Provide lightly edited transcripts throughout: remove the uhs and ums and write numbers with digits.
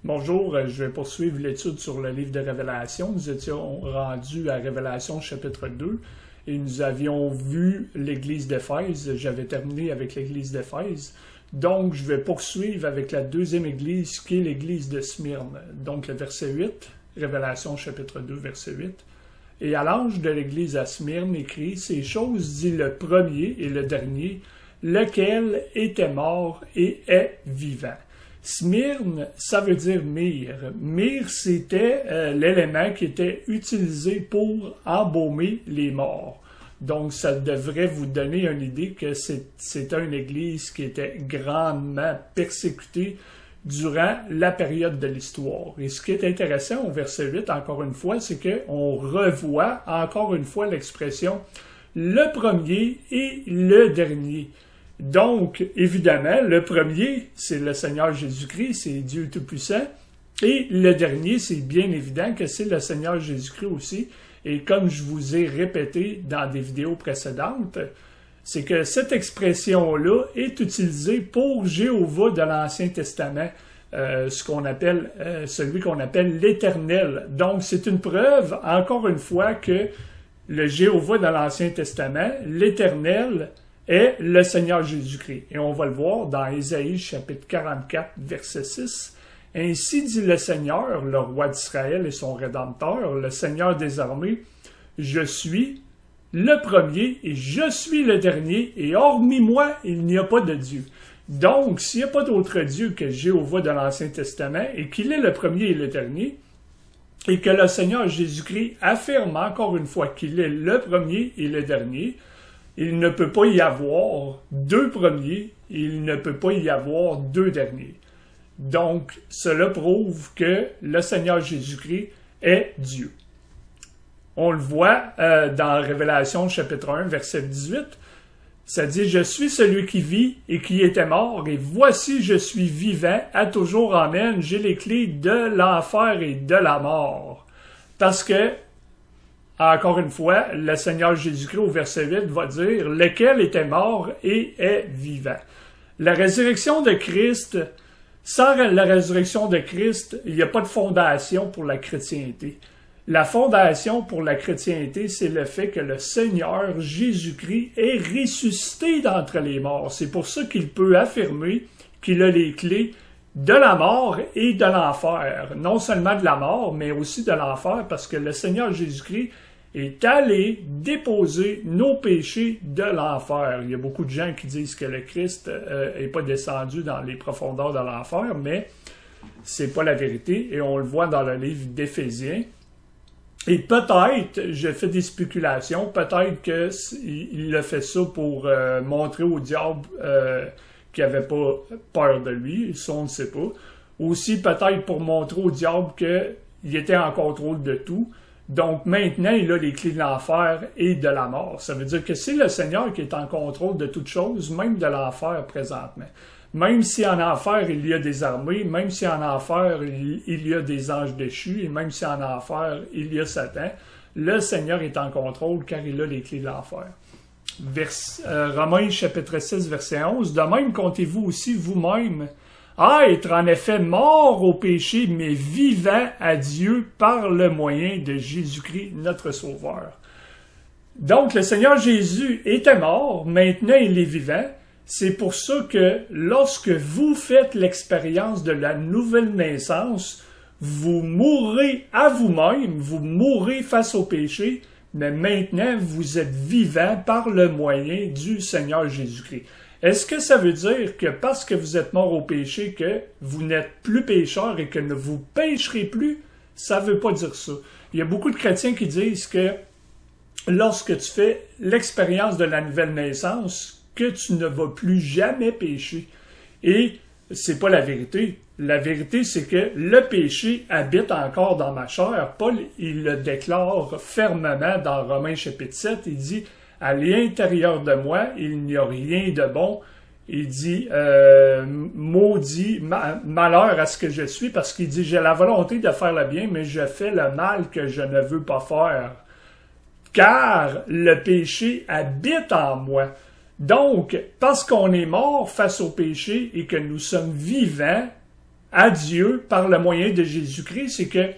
Bonjour, je vais poursuivre l'étude sur le livre de Révélation. Nous étions rendus à Révélation chapitre 2 et nous avions vu l'église d'Éphèse. J'avais terminé avec l'église d'Éphèse. Donc, je vais poursuivre avec la deuxième église qui est l'église de Smyrne. Donc, le verset 8, Révélation chapitre 2, verset 8. Et à l'ange de l'église à Smyrne écrit, « Ces choses dit le premier et le dernier, lequel était mort et est vivant. » Smyrne, ça veut dire myrrhe. Myrrhe, c'était l'élément qui était utilisé pour embaumer les morts. Donc, ça devrait vous donner une idée que c'était une église qui était grandement persécutée durant la période de l'histoire. Et ce qui est intéressant au verset 8, encore une fois, c'est qu'on revoit encore une fois l'expression « le premier et le dernier ». Donc, évidemment, le premier, c'est le Seigneur Jésus-Christ, c'est Dieu Tout-Puissant. Et le dernier, c'est bien évident que c'est le Seigneur Jésus-Christ aussi. Et comme je vous ai répété dans des vidéos précédentes, c'est que cette expression-là est utilisée pour Jéhovah de l'Ancien Testament, celui qu'on appelle l'Éternel. Donc, c'est une preuve, encore une fois, que le Jéhovah de l'Ancien Testament, l'Éternel, est le Seigneur Jésus-Christ. Et on va le voir dans Ésaïe chapitre 44, verset 6. « Ainsi dit le Seigneur, le roi d'Israël et son Rédempteur, le Seigneur des armées, je suis le premier et je suis le dernier, et hormis moi, il n'y a pas de Dieu. » Donc, s'il n'y a pas d'autre Dieu que Jéhovah de l'Ancien Testament, et qu'il est le premier et le dernier, et que le Seigneur Jésus-Christ affirme encore une fois qu'il est le premier et le dernier, il ne peut pas y avoir deux premiers, il ne peut pas y avoir deux derniers. Donc, cela prouve que le Seigneur Jésus-Christ est Dieu. On le voit dans Révélation chapitre 1, verset 18. Ça dit « Je suis celui qui vit et qui était mort, et voici je suis vivant, à toujours amen, j'ai les clés de l'enfer et de la mort. » Parce que encore une fois, le Seigneur Jésus-Christ au verset 8 va dire « lequel était mort et est vivant ». La résurrection de Christ, sans la résurrection de Christ, il n'y a pas de fondation pour la chrétienté. La fondation pour la chrétienté, c'est le fait que le Seigneur Jésus-Christ est ressuscité d'entre les morts. C'est pour ça qu'il peut affirmer qu'il a les clés de la mort et de l'enfer. Non seulement de la mort, mais aussi de l'enfer, parce que le Seigneur Jésus-Christ est allé déposer nos péchés de l'enfer. Il y a beaucoup de gens qui disent que le Christ n'est pas descendu dans les profondeurs de l'enfer, mais c'est pas la vérité, et on le voit dans le livre d'Éphésiens. Et peut-être, je fais des spéculations, peut-être qu'il a fait ça pour montrer au diable qu'il n'avait pas peur de lui, ça on ne sait pas. Aussi peut-être pour montrer au diable qu'il était en contrôle de tout. Donc maintenant, il a les clés de l'enfer et de la mort. Ça veut dire que c'est le Seigneur qui est en contrôle de toutes choses, même de l'enfer présentement. Même si en enfer, il y a des armées, même si en enfer, il y a des anges déchus, et même si en enfer, il y a Satan, le Seigneur est en contrôle car il a les clés de l'enfer. Romains chapitre 6, verset 11. « De même comptez-vous aussi vous-même à être en effet mort au péché, mais vivant à Dieu par le moyen de Jésus-Christ, notre Sauveur. » Donc, le Seigneur Jésus était mort, maintenant il est vivant. C'est pour ça que lorsque vous faites l'expérience de la nouvelle naissance, vous mourrez à vous-même, vous mourrez face au péché, mais maintenant vous êtes vivant par le moyen du Seigneur Jésus-Christ. Est-ce que ça veut dire que parce que vous êtes mort au péché, que vous n'êtes plus pécheur et que ne vous pécherez plus? Ça ne veut pas dire ça. Il y a beaucoup de chrétiens qui disent que lorsque tu fais l'expérience de la nouvelle naissance, que tu ne vas plus jamais pécher. Et c'est pas la vérité. La vérité, c'est que le péché habite encore dans ma chair. Paul, il le déclare fermement dans Romains chapitre 7. Il dit « À l'intérieur de moi, il n'y a rien de bon. » Il dit « Maudit, malheur à ce que je suis. » Parce qu'il dit « J'ai la volonté de faire le bien, mais je fais le mal que je ne veux pas faire. Car le péché habite en moi. » Donc, parce qu'on est mort face au péché et que nous sommes vivants à Dieu par le moyen de Jésus-Christ, c'est que,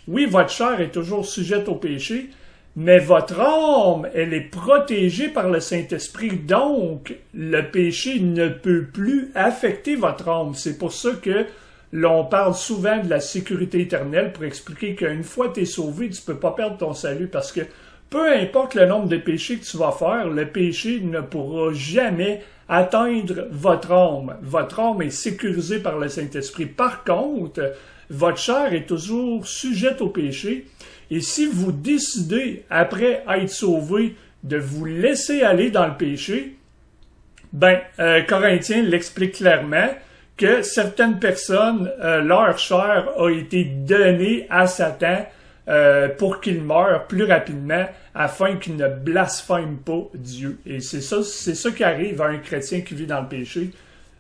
oui, votre chair est toujours sujette au péché, mais votre âme, elle est protégée par le Saint-Esprit. Donc, le péché ne peut plus affecter votre âme. C'est pour ça que l'on parle souvent de la sécurité éternelle pour expliquer qu'une fois que tu es sauvé, tu ne peux pas perdre ton salut parce que peu importe le nombre de péchés que tu vas faire, le péché ne pourra jamais atteindre votre âme. Votre âme est sécurisée par le Saint-Esprit. Par contre, votre chair est toujours sujette au péché. Et si vous décidez, après être sauvé, de vous laisser aller dans le péché, Corinthiens l'explique clairement que certaines personnes, leur chair a été donnée à Satan pour qu'il meure plus rapidement afin qu'il ne blasphème pas Dieu. Et c'est ça qui arrive à un chrétien qui vit dans le péché.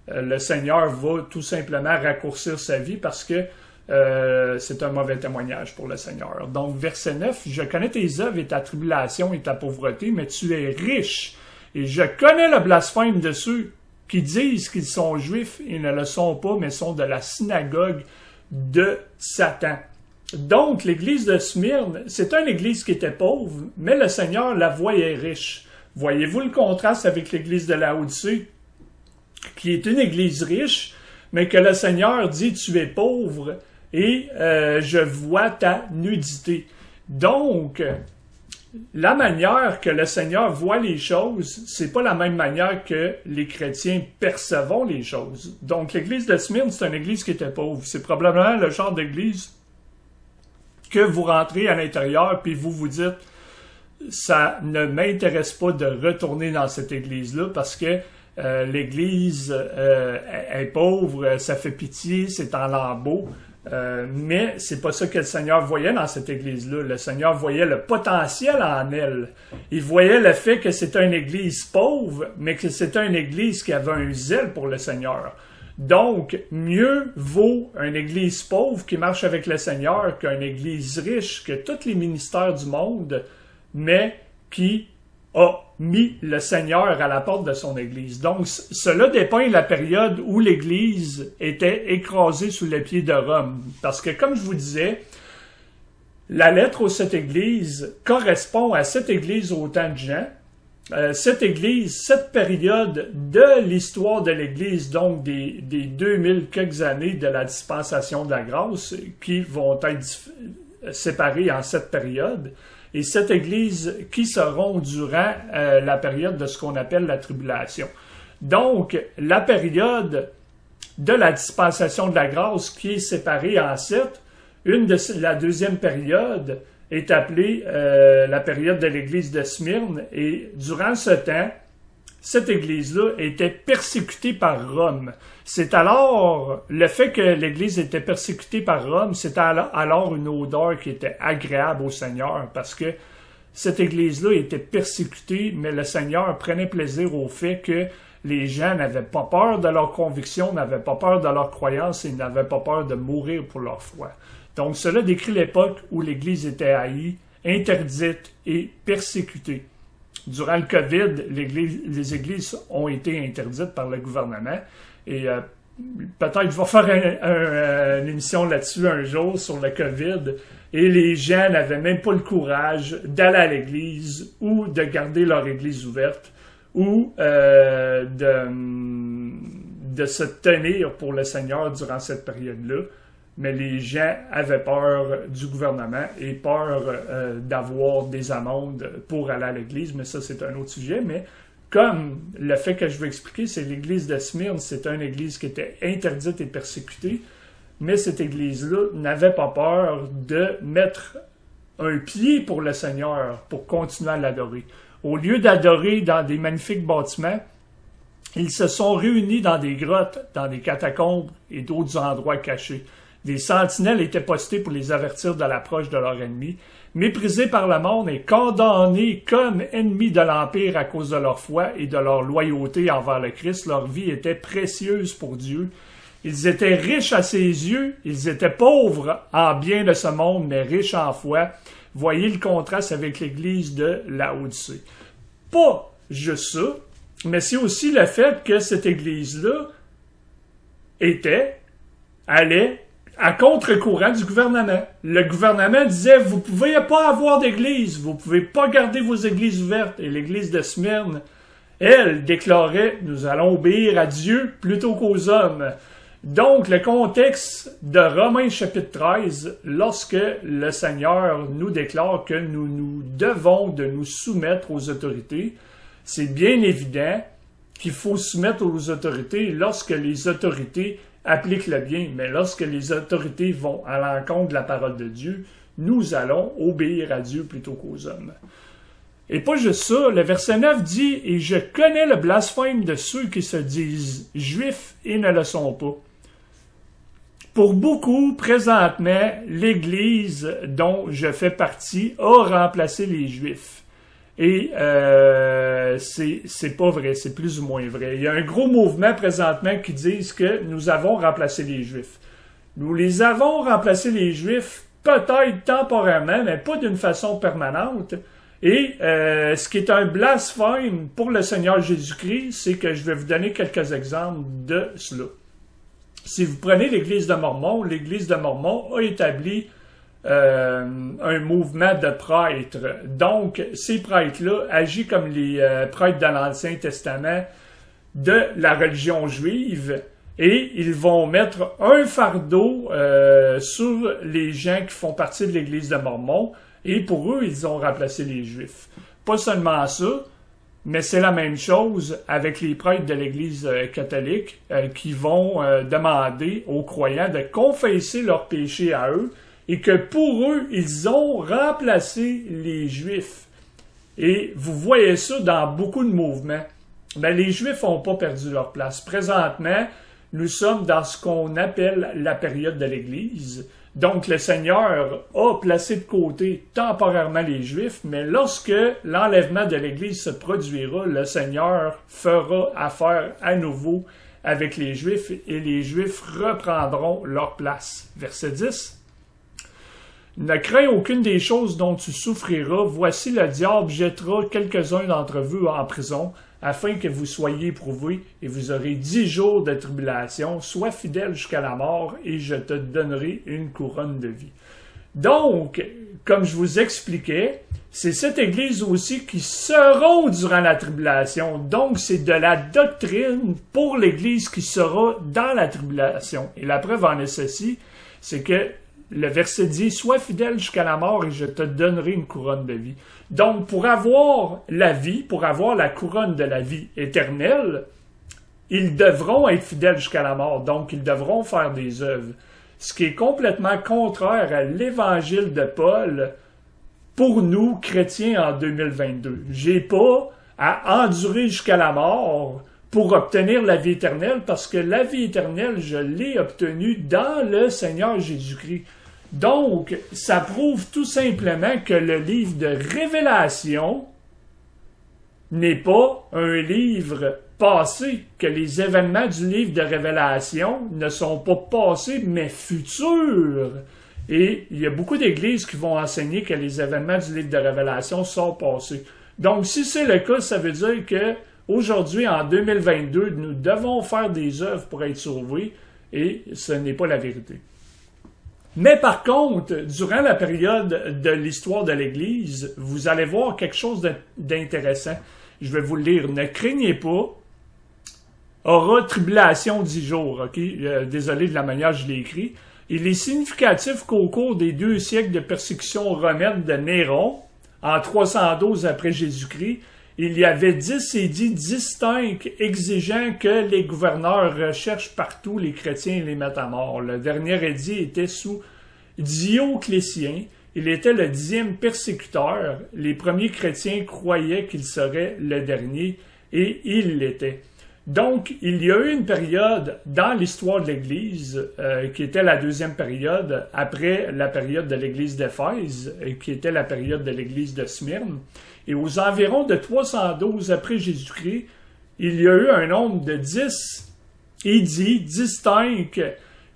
Le Seigneur va tout simplement raccourcir sa vie parce que c'est un mauvais témoignage pour le Seigneur. Donc, verset 9, « Je connais tes œuvres et ta tribulation et ta pauvreté, mais tu es riche. Et je connais le blasphème de ceux qui disent qu'ils sont juifs et ne le sont pas, mais sont de la synagogue de Satan. » Donc, l'église de Smyrne, c'est une église qui était pauvre, mais le Seigneur la voyait riche. Voyez-vous le contraste avec l'église de Laodicée, qui est une église riche, mais que le Seigneur dit « Tu es pauvre et je vois ta nudité. » Donc, la manière que le Seigneur voit les choses, c'est pas la même manière que les chrétiens percevons les choses. Donc, l'église de Smyrne, c'est une église qui était pauvre. C'est probablement le genre d'église que vous rentrez à l'intérieur puis vous vous dites « Ça ne m'intéresse pas de retourner dans cette église-là parce que l'église est pauvre, ça fait pitié, c'est en lambeaux. » Mais c'est pas ça que le Seigneur voyait dans cette église-là. Le Seigneur voyait le potentiel en elle. Il voyait le fait que c'était une église pauvre, mais que c'était une église qui avait un zèle pour le Seigneur. Donc, mieux vaut une église pauvre qui marche avec le Seigneur qu'une église riche, que tous les ministères du monde, mais qui a mis le Seigneur à la porte de son église. Donc, cela dépeint la période où l'église était écrasée sous les pieds de Rome. Parce que, comme je vous disais, la lettre aux 7 églises correspond à cette église au temps de Jean. Cette période de l'histoire de l'Église, donc des 2000 quelques années de la dispensation de la grâce, qui vont être séparées en 7 périodes, et 7 églises qui seront durant la période de ce qu'on appelle la tribulation. Donc, la période de la dispensation de la grâce qui est séparée en 7, la deuxième période est appelée la période de l'église de Smyrne, et durant ce temps, cette église-là était persécutée par Rome. C'est alors, le fait que l'église était persécutée par Rome, c'était alors une odeur qui était agréable au Seigneur, parce que cette église-là était persécutée, mais le Seigneur prenait plaisir au fait que les gens n'avaient pas peur de leurs convictions, n'avaient pas peur de leurs croyances et n'avaient pas peur de mourir pour leur foi. Donc, cela décrit l'époque où l'Église était haïe, interdite et persécutée. Durant le COVID, les églises ont été interdites par le gouvernement et peut-être je vais faire une émission là-dessus un jour sur le COVID et les gens n'avaient même pas le courage d'aller à l'église ou de garder leur église ouverte ou de se tenir pour le Seigneur durant cette période-là. Mais les gens avaient peur du gouvernement et peur d'avoir des amendes pour aller à l'église, mais ça, c'est un autre sujet. Mais comme le fait que je veux expliquer, c'est l'église de Smyrne, c'est une église qui était interdite et persécutée, mais cette église-là n'avait pas peur de mettre un pied pour le Seigneur pour continuer à l'adorer. Au lieu d'adorer dans des magnifiques bâtiments, ils se sont réunis dans des grottes, dans des catacombes et d'autres endroits cachés. Des sentinelles étaient postées pour les avertir de l'approche de leur ennemi. Méprisés par le monde et condamnés comme ennemis de l'Empire à cause de leur foi et de leur loyauté envers le Christ, leur vie était précieuse pour Dieu. Ils étaient riches à ses yeux, ils étaient pauvres en biens de ce monde, mais riches en foi. Voyez le contraste avec l'église de Laodicée. Pas juste ça, mais c'est aussi le fait que cette église-là était allait à contre-courant du gouvernement. Le gouvernement disait, vous pouvez pas avoir d'église, vous pouvez pas garder vos églises ouvertes. Et l'église de Smyrne, elle, déclarait, nous allons obéir à Dieu plutôt qu'aux hommes. Donc, le contexte de Romains chapitre 13, lorsque le Seigneur nous déclare que nous devons de nous soumettre aux autorités, c'est bien évident qu'il faut se soumettre aux autorités lorsque les autorités appliquent le bien. Mais lorsque les autorités vont à l'encontre de la parole de Dieu, nous allons obéir à Dieu plutôt qu'aux hommes. Et pas juste ça, le verset 9 dit « Et je connais le blasphème de ceux qui se disent juifs et ne le sont pas. » Pour beaucoup, présentement, l'Église dont je fais partie a remplacé les Juifs. Et c'est pas vrai, c'est plus ou moins vrai. Il y a un gros mouvement présentement qui dit que nous avons remplacé les Juifs. Nous les avons remplacé les Juifs, peut-être temporairement, mais pas d'une façon permanente. Et ce qui est un blasphème pour le Seigneur Jésus-Christ, c'est que je vais vous donner quelques exemples de cela. Si vous prenez l'Église de Mormon a établi un mouvement de prêtres. Donc, ces prêtres-là agissent comme les prêtres dans l'Ancien Testament de la religion juive et ils vont mettre un fardeau sur les gens qui font partie de l'Église de Mormon et pour eux, ils ont remplacé les Juifs. Pas seulement ça, mais c'est la même chose avec les prêtres de l'Église catholique qui vont demander aux croyants de confesser leurs péchés à eux et que pour eux, ils ont remplacé les Juifs. Et vous voyez ça dans beaucoup de mouvements. Mais les Juifs n'ont pas perdu leur place. Présentement, nous sommes dans ce qu'on appelle la période de l'Église. Donc, le Seigneur a placé de côté temporairement les Juifs, mais lorsque l'enlèvement de l'Église se produira, le Seigneur fera affaire à nouveau avec les Juifs et les Juifs reprendront leur place. Verset 10. Ne crains aucune des choses dont tu souffriras. Voici le diable jettera quelques-uns d'entre vous en prison, afin que vous soyez éprouvés, et vous aurez 10 jours de tribulation. Sois fidèle jusqu'à la mort, et je te donnerai une couronne de vie. Donc, comme je vous expliquais, c'est cette Église aussi qui seront durant la tribulation. Donc, c'est de la doctrine pour l'Église qui sera dans la tribulation. Et la preuve en est ceci, c'est que le verset dit « Sois fidèle jusqu'à la mort et je te donnerai une couronne de vie ». Donc, pour avoir la vie, pour avoir la couronne de la vie éternelle, ils devront être fidèles jusqu'à la mort. Donc, ils devront faire des œuvres. Ce qui est complètement contraire à l'évangile de Paul pour nous, chrétiens, en 2022. J'ai pas à endurer jusqu'à la mort pour obtenir la vie éternelle, parce que la vie éternelle, je l'ai obtenue dans le Seigneur Jésus-Christ. Donc, ça prouve tout simplement que le livre de Révélation n'est pas un livre passé, que les événements du livre de Révélation ne sont pas passés, mais futurs. Et il y a beaucoup d'églises qui vont enseigner que les événements du livre de Révélation sont passés. Donc, si c'est le cas, ça veut dire que aujourd'hui, en 2022, nous devons faire des œuvres pour être sauvés, et ce n'est pas la vérité. Mais par contre, durant la période de l'histoire de l'Église, vous allez voir quelque chose d'intéressant. Je vais vous le lire. Ne craignez pas, aura tribulation 10 jours. Okay? Désolé de la manière dont je l'ai écrit. Il est significatif qu'au cours des 2 siècles de persécution romaine de Néron, en 312 après Jésus-Christ, il y avait 10 édits distincts exigeant que les gouverneurs recherchent partout les chrétiens et les mettent à mort. Le dernier édit était sous Dioclétien. Il était le 10e persécuteur. Les premiers chrétiens croyaient qu'il serait le dernier et il l'était. Donc, il y a eu une période dans l'histoire de l'Église qui était la 2e période après la période de l'Église d'Éphèse, qui était la période de l'Église de Smyrne. Et aux environs de 312 après Jésus-Christ, il y a eu un nombre de 10 édits distincts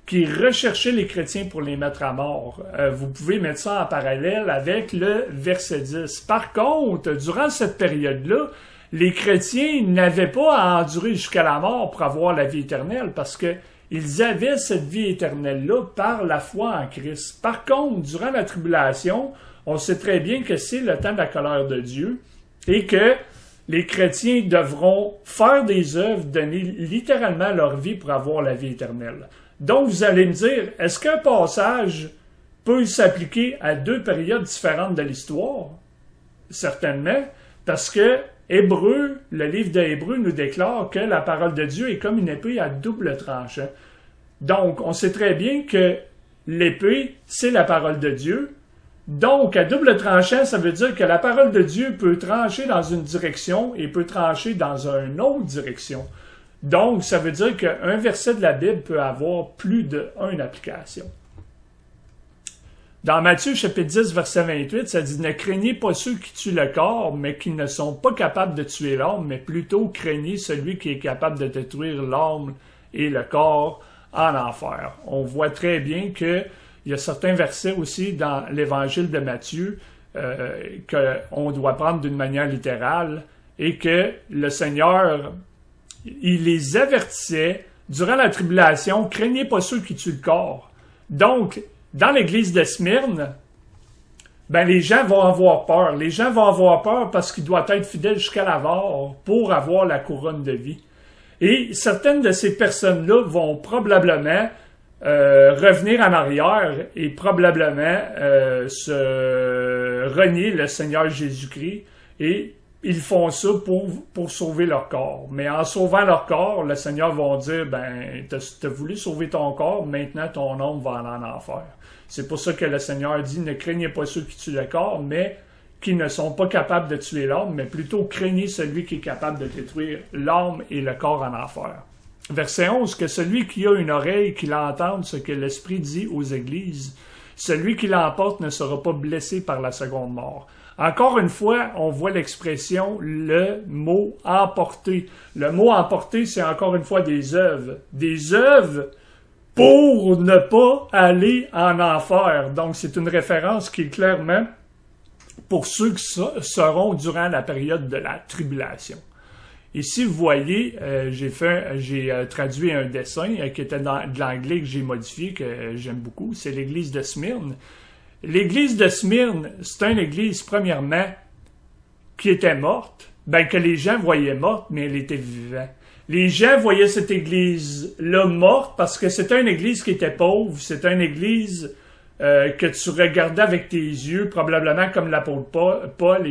qui recherchaient les chrétiens pour les mettre à mort. Vous pouvez mettre ça en parallèle avec le verset 10. Par contre, durant cette période-là, les chrétiens n'avaient pas à endurer jusqu'à la mort pour avoir la vie éternelle parce que ils avaient cette vie éternelle-là par la foi en Christ. Par contre, durant la tribulation, on sait très bien que c'est le temps de la colère de Dieu et que les chrétiens devront faire des œuvres, donner littéralement leur vie pour avoir la vie éternelle. Donc, vous allez me dire, est-ce qu'un passage peut s'appliquer à deux périodes différentes de l'histoire? Certainement, parce que Hébreux, le livre d'Hébreux nous déclare que la parole de Dieu est comme une épée à double tranchant. Donc, on sait très bien que l'épée, c'est la parole de Dieu. Donc, à double tranchant, ça veut dire que la parole de Dieu peut trancher dans une direction et peut trancher dans une autre direction. Donc, ça veut dire qu'un verset de la Bible peut avoir plus d'une application. Dans Matthieu chapitre 10, verset 28, ça dit « Ne craignez pas ceux qui tuent le corps, mais qui ne sont pas capables de tuer l'âme, mais plutôt craignez celui qui est capable de détruire l'âme et le corps en enfer. » On voit très bien qu'il y a certains versets aussi dans l'évangile de Matthieu qu'on doit prendre d'une manière littérale et que le Seigneur, il les avertissait durant la tribulation, « Craignez pas ceux qui tuent le corps. » Donc, dans l'église de Smyrne, les gens vont avoir peur. Les gens vont avoir peur parce qu'ils doivent être fidèles jusqu'à la mort pour avoir la couronne de vie. Et certaines de ces personnes-là vont probablement revenir en arrière et probablement se renier le Seigneur Jésus-Christ. Et ils font ça pour sauver leur corps. Mais en sauvant leur corps, le Seigneur va dire, t'as voulu sauver ton corps, maintenant ton âme va aller en enfer. C'est pour ça que le Seigneur dit, ne craignez pas ceux qui tuent le corps, mais qui ne sont pas capables de tuer l'âme, mais plutôt craignez celui qui est capable de détruire l'âme et le corps en enfer. Verset 11, que celui qui a une oreille, qu'il entende ce que l'Esprit dit aux églises, celui qui l'emporte ne sera pas blessé par la seconde mort. Encore une fois, on voit l'expression, le mot « emporter ». Le mot « emporter », c'est encore une fois des œuvres. Des œuvres pour ne pas aller en enfer. Donc, c'est une référence qui est clairement pour ceux qui seront durant la période de la tribulation. Ici, vous voyez, j'ai traduit un dessin qui était de l'anglais que j'ai modifié, que j'aime beaucoup. C'est l'église de Smyrne. L'église de Smyrne, c'est une église, premièrement, qui était morte, que les gens voyaient morte, mais elle était vivante. Les gens voyaient cette église-là morte parce que c'était une église qui était pauvre, c'était une église que tu regardais avec tes yeux, probablement comme l'apôtre Paul,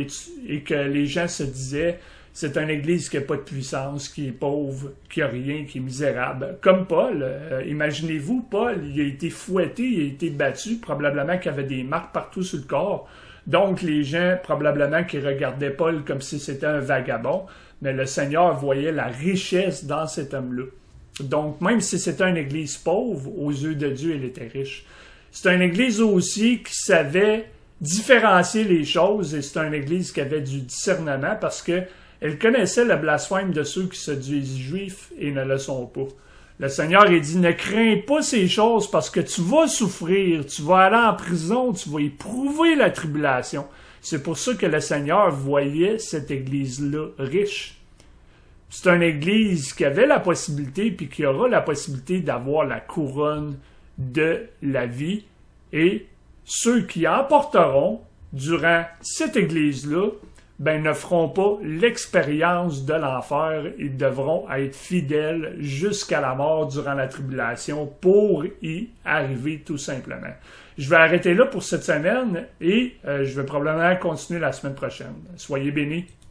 et que les gens se disaient, c'est une église qui n'a pas de puissance, qui est pauvre, qui n'a rien, qui est misérable. Comme Paul, imaginez-vous, Paul, il a été fouetté, il a été battu, probablement qu'il y avait des marques partout sur le corps. Donc, les gens, probablement, qui regardaient Paul comme si c'était un vagabond, mais le Seigneur voyait la richesse dans cet homme-là. Donc, même si c'était une église pauvre, aux yeux de Dieu, elle était riche. C'est une église aussi qui savait différencier les choses, et c'est une église qui avait du discernement parce que elle connaissait le blasphème de ceux qui se disent juifs et ne le sont pas. Le Seigneur a dit, ne crains pas ces choses parce que tu vas souffrir, tu vas aller en prison, tu vas éprouver la tribulation. C'est pour ça que le Seigneur voyait cette église-là riche. C'est une église qui avait la possibilité, puis qui aura la possibilité d'avoir la couronne de la vie. Et ceux qui emporteront durant cette église-là, ne feront pas l'expérience de l'enfer. Ils devront être fidèles jusqu'à la mort durant la tribulation pour y arriver tout simplement. Je vais arrêter là pour cette semaine et je vais probablement continuer la semaine prochaine. Soyez bénis.